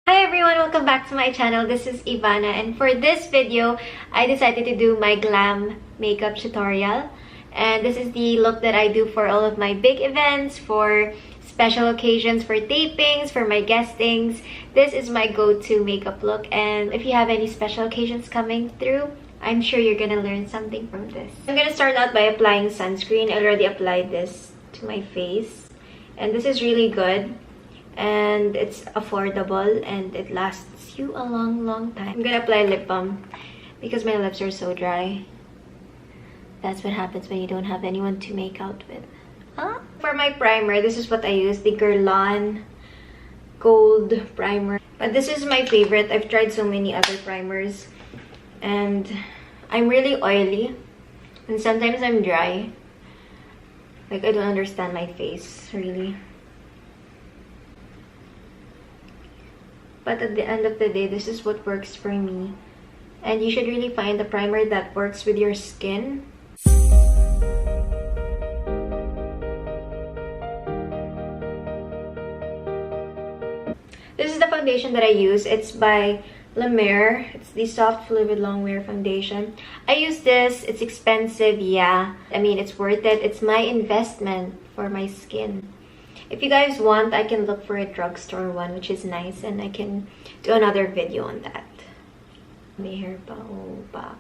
Hi everyone, welcome back to my channel. This is Ivana, and for this video, I decided to do my glam makeup tutorial. And this is the look that I do for all of my big events, for special occasions, for tapings, for my guestings. This is my go-to makeup look, and if you have any special occasions coming through, I'm sure you're gonna learn something from this. I'm gonna start out by applying sunscreen. I already applied this to my face, and this is really good. And it's affordable and it lasts you a long time. I'm gonna apply lip balm because my lips are so dry. That's what happens when you don't have anyone to make out with. For my primer, this is what I use, the Guerlain Gold Primer. But this is my favorite. I've tried so many other primers and I'm really oily and sometimes I'm dry. Like, I don't understand my face, really. But at the end of the day, this is what works for me. And you should really find a primer that works with your skin. This is the foundation that I use. It's by La Mer. It's the Soft Fluid Long Wear Foundation. I use this. It's expensive, yeah. I mean, it's worth it. It's my investment for my skin. If you guys want, I can look for a drugstore one, which is nice, and I can do another video on that. May hair pa, oh, back.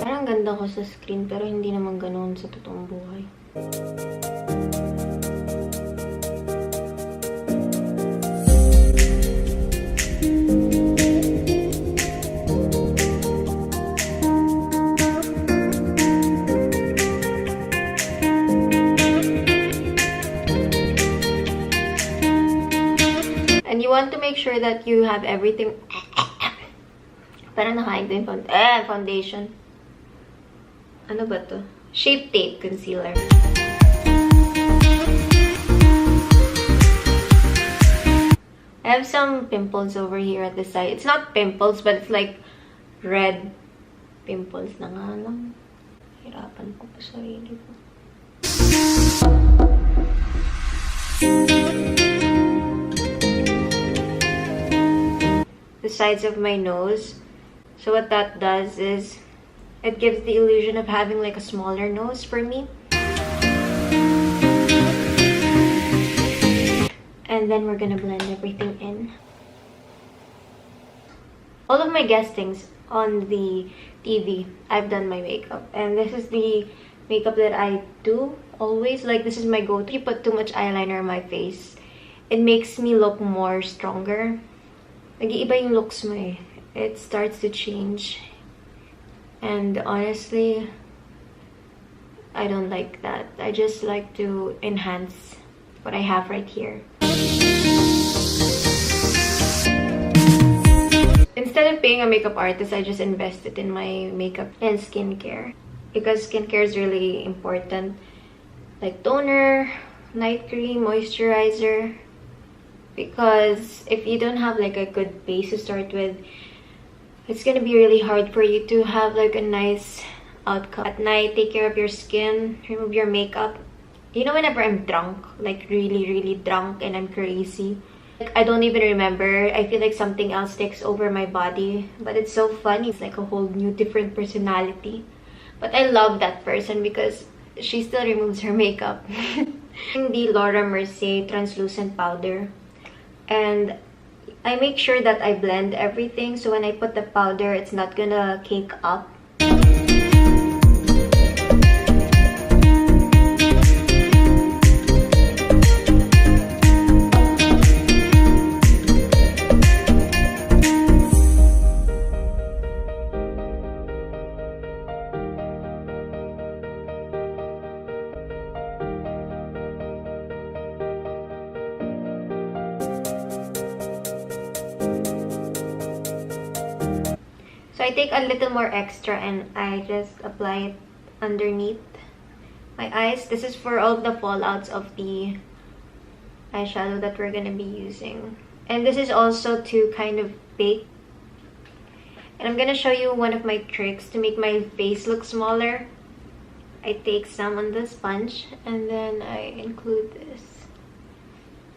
Parang ganda ko sa screen, pero hindi naman ganoon sa totoong buhay. And you want to make sure that you have everything. Parang nakain ko yung foundation. Ano ba to? Shape Tape Concealer. I have some pimples over here at the side. It's not pimples, but it's like red pimples na nga lang. Hirapan ko pa sarili ko. The sides of my nose. So what that does is it gives the illusion of having like a smaller nose for me. And then we're gonna blend everything in. All of my guestings on the TV, I've done my makeup, and this is the makeup that I do always. Like, this is my go-to. If you put too much eyeliner on my face, it makes me look more stronger. Nag-iiba yung looks mo eh. It starts to change. And honestly, I don't like that. I just like to enhance what I have right here. Instead of paying a makeup artist, I just invested in my makeup and skincare. Because skincare is really important. Like toner, night cream, moisturizer. Because if you don't have like a good base to start with, it's gonna be really hard for you to have like a nice outcome. At night, take care of your skin, remove your makeup. You know, whenever I'm drunk, like really drunk and I'm crazy, like I don't even remember. I feel like something else takes over my body. But it's so funny. It's like a whole new different personality. But I love that person because she still removes her makeup. The Laura Mercier translucent powder. And I make sure that I blend everything, so when I put the powder, it's not gonna cake up. So I take a little more extra and I just apply it underneath my eyes. This is for all the fallouts of the eyeshadow that we're gonna be using. And this is also to kind of bake. And I'm gonna show you one of my tricks to make my face look smaller. I take some on the sponge and then I include this.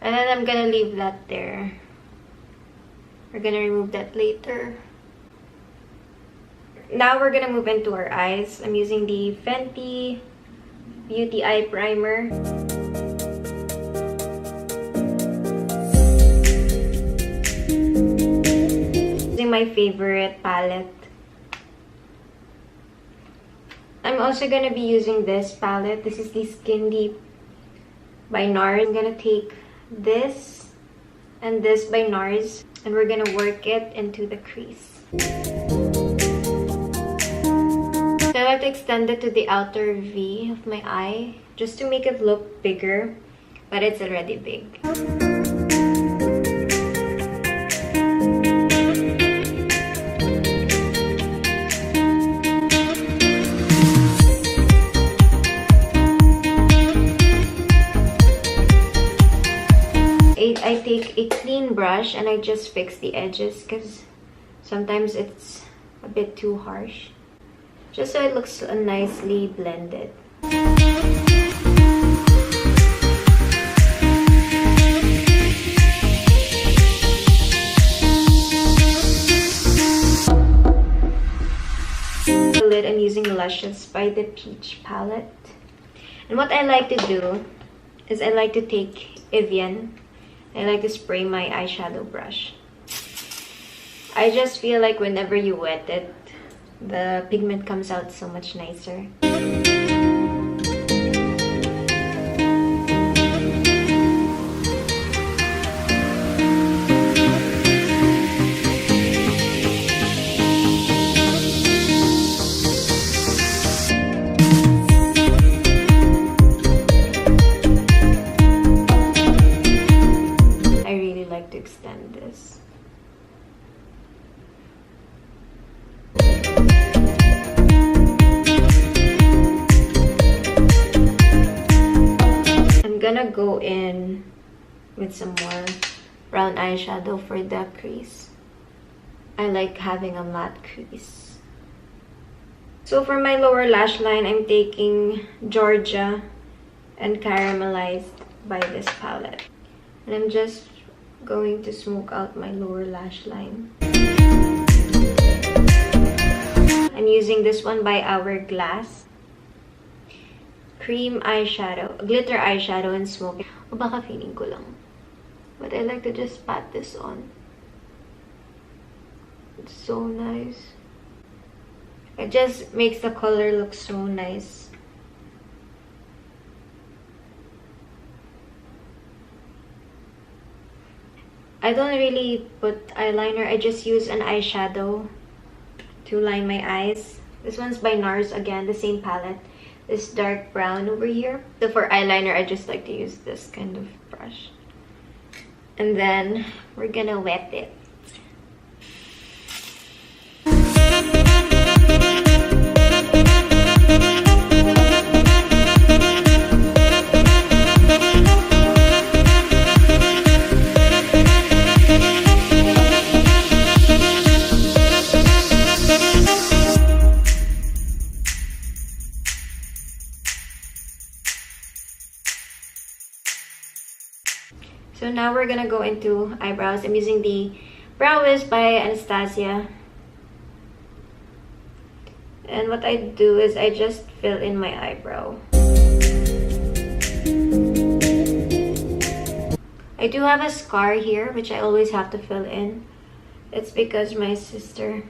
And then I'm gonna leave that there. We're gonna remove that later. Now we're gonna move into our eyes. I'm using the Fenty Beauty Eye Primer. Using my favorite palette. I'm also gonna be using this palette. This is the Skin Deep by NARS. I'm gonna take this and this by NARS, and we're gonna work it into the crease. So I like to extend it to the outer V of my eye just to make it look bigger, but it's already big. I take a clean brush and I just fix the edges because sometimes it's a bit too harsh. Just so it looks nicely blended. I'm using Luscious by the Peach palette. And what I like to do is I like to take Evian. I like to spray my eyeshadow brush. I just feel like whenever you wet it, the pigment comes out so much nicer. Extend this. I'm gonna go in with some more brown eyeshadow for the crease. I like having a matte crease. So for my lower lash line, I'm taking Georgia and Caramelized by this palette. And I'm just going to smoke out my lower lash line. I'm using this one by Hourglass. Cream eyeshadow, glitter eyeshadow and smoke. O baka feeling ko lang. But I like to just pat this on. It's so nice. It just makes the color look so nice. I don't really put eyeliner. I just use an eyeshadow to line my eyes. This one's by NARS again, the same palette. This dark brown over here. So for eyeliner, I just like to use this kind of brush. And then we're gonna wet it. So now we're gonna go into eyebrows. I'm using the Brow Wiz by Anastasia. And what I do is I just fill in my eyebrow. I do have a scar here, which I always have to fill in. It's because my sister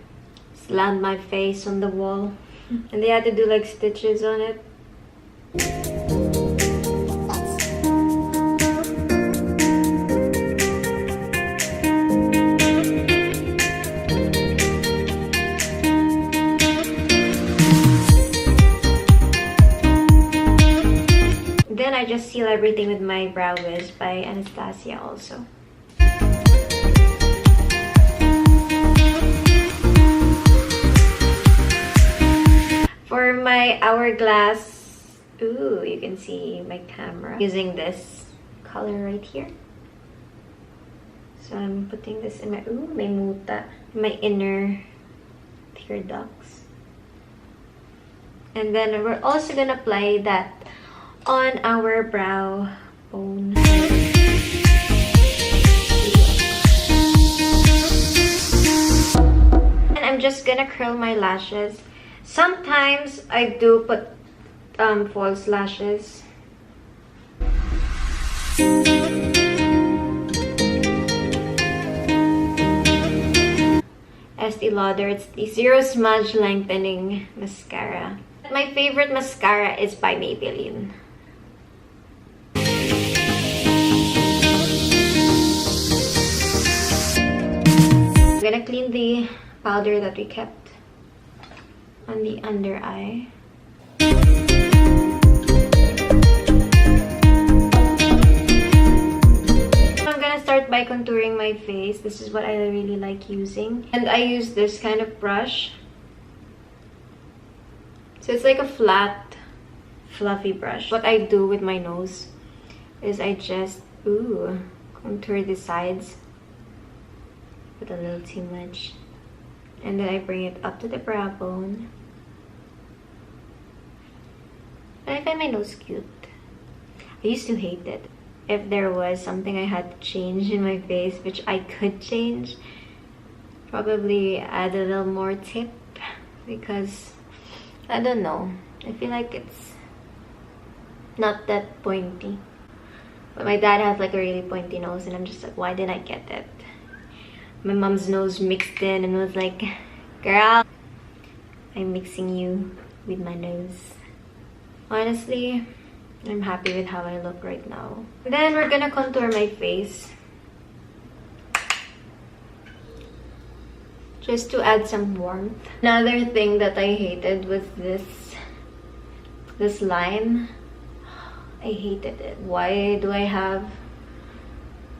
slammed my face on the wall. And they had to do like stitches on it. Then I just seal everything with my Brow Wiz by Anastasia also. For my Hourglass, ooh, you can see my camera. Using this color right here. So I'm putting this in my, ooh, may muta, my inner tear ducts. And then we're also gonna apply that on our brow bone. gonna curl my lashes. Sometimes I do put false lashes. Estee Lauder, it's the Zero Smudge Lengthening Mascara. My favorite mascara is by Maybelline. I'm gonna clean the powder that we kept on the under eye. I'm gonna start by contouring my face. This is what I really like using. And I use this kind of brush. So it's like a flat, fluffy brush. What I do with my nose is I just, contour the sides. Put a little too much. And then I bring it up to the brow bone. And I find my nose cute. I used to hate it. If there was something I had to change in my face, which I could change, probably add a little more tip, because I don't know, I feel like it's not that pointy. But my dad has like a really pointy nose, and I'm just like, why didn't I get it? My mom's nose mixed in and was like, girl, I'm mixing you with my nose. Honestly, I'm happy with how I look right now. Then we're gonna contour my face. Just to add some warmth. Another thing that I hated was this line. I hated it. Why do I have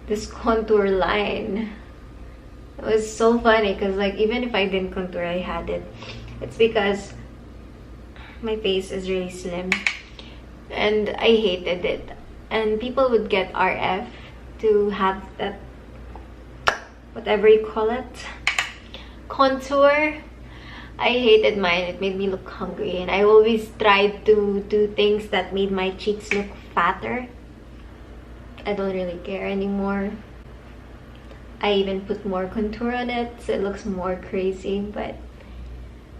this contour line? It was so funny because like even if I didn't contour, I had it. It's because my face is really slim and I hated it. And people would get RF to have that, whatever you call it, contour. I hated mine. It made me look hungry, and I always tried to do things that made my cheeks look fatter. I don't really care anymore. I even put more contour on it so it looks more crazy, but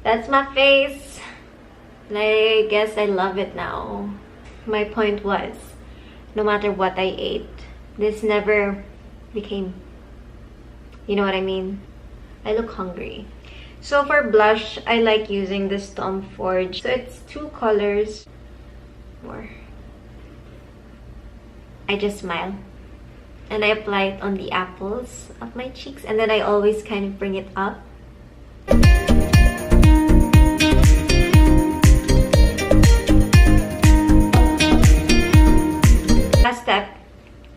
that's my face. And I guess I love it now. My point was, no matter what I ate, this never became, you know what I mean? I look hungry. So for blush, I like using this Tom Ford. So it's 2 colors. More. I just smile. And I apply it on the apples of my cheeks. And then I always kind of bring it up. Last step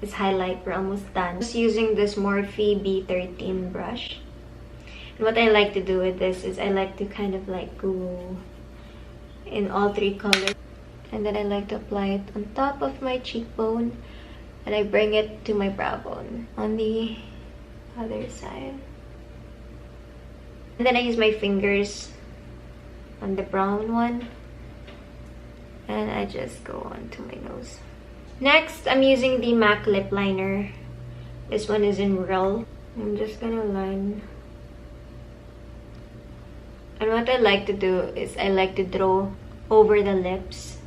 is highlight. We're almost done. Just using this Morphe B13 brush. And what I like to do with this is I like to kind of like go in all 3 colors. And then I like to apply it on top of my cheekbone. And I bring it to my brow bone on the other side. And then I use my fingers on the brown one. And I just go onto my nose. Next, I'm using the MAC lip liner. This one is in Real. I'm just gonna line. And what I like to do is I like to draw over the lips.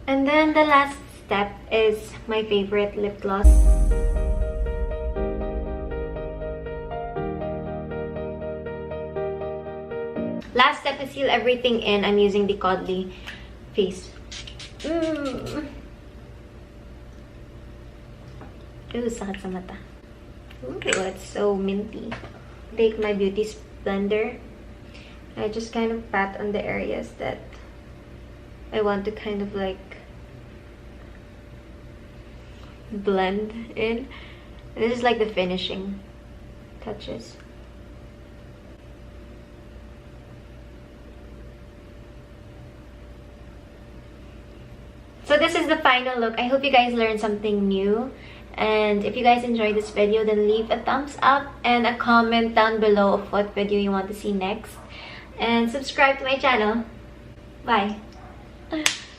And then the last step is my favorite lip gloss. Last step is seal everything in. I'm using the Codly face. Ooh, sakit sa mata. Ooh, it's so minty. Take my beauty blender. I just kind of pat on the areas that I want to kind of like blend in. This is like the finishing touches. So this is the final look. I hope you guys learned something new. And if you guys enjoyed this video, then leave a thumbs up and a comment down below of what video you want to see next. And subscribe to my channel. Bye.